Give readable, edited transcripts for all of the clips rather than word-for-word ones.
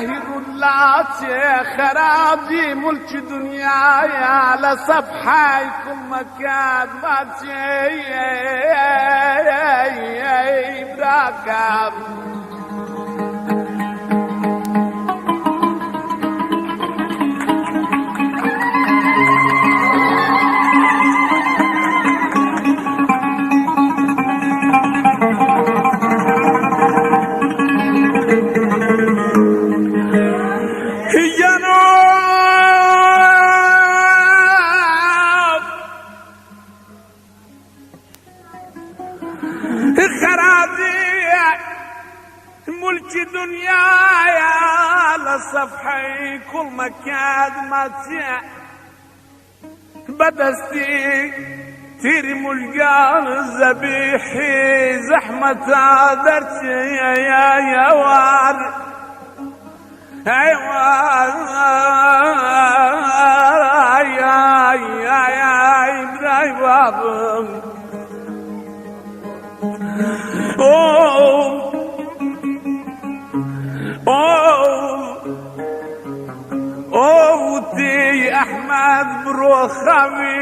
الله خرابي ملك دنياي على صفحيكم مكان ما براكب ملك دنياي على صفحي كل مكان ما تسع بدستي تيري ملقان الذبيحي زحمة درتي يا وار ايوار يا ابراهيم تي احمد بروخامي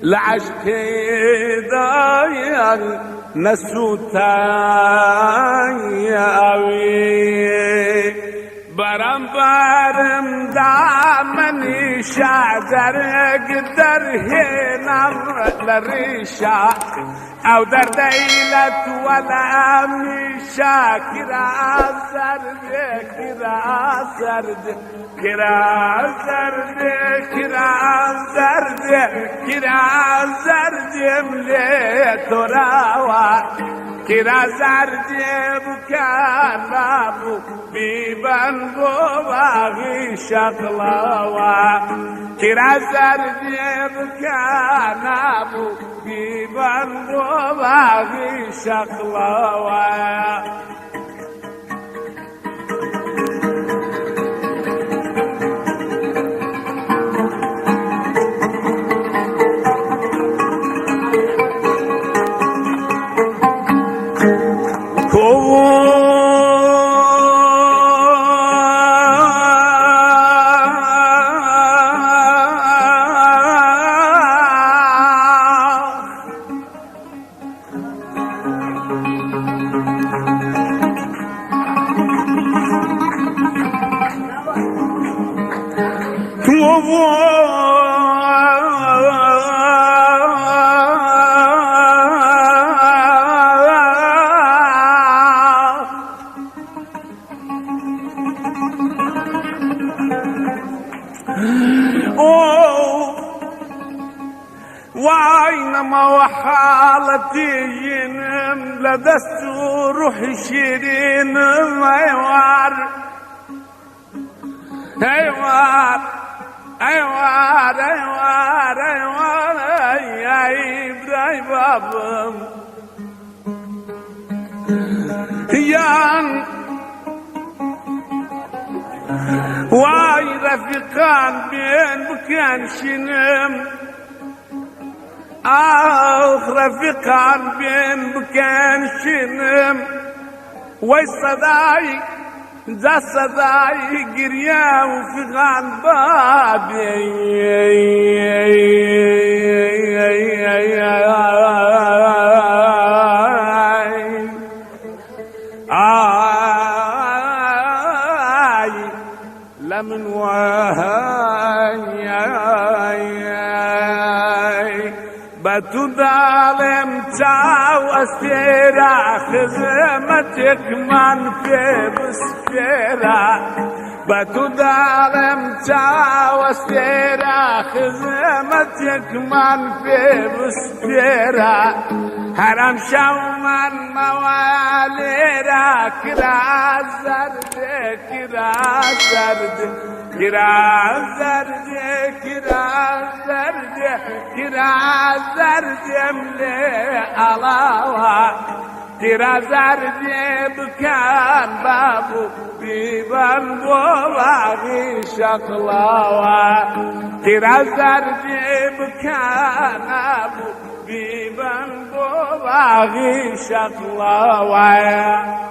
العشق دايا نسوتاي برم دامني شعر قدر هنا للريشة او در ديلت ولا امي شاكرا سرد كرا سرد كرا سرد كرا سرد كرا سرد مليت راوا كرا سرد بكان بابو بيبان بواغي شغلاوا كرا سرد بكان بابو بيبان بواغي شغلاوا وعينما وحالتي ينم لدست روحي شيرين ايوار ايوار ايوار ايوار ايوار يا ابراهيم بابا يان واي رفيقان بين مكان شنم رفيقان بين مكان شنم والصداي ذا صداي قريا وفي غان بابي لمن وهاي بتظالم تاو استيرا خزمتك من في بسفيرا بتظالم تاو استيرا خزمتك من في بسفيرا حرم شو من مواليرا كرا زرد كرا زرد كرا زرد كرا زرد كرا زرد ملي علاوة كرا زرد بكان بابو بيبان بولاغي شقلاوة كرا زرد بكان بابو بيبان بولاغي باغي شغلة ويا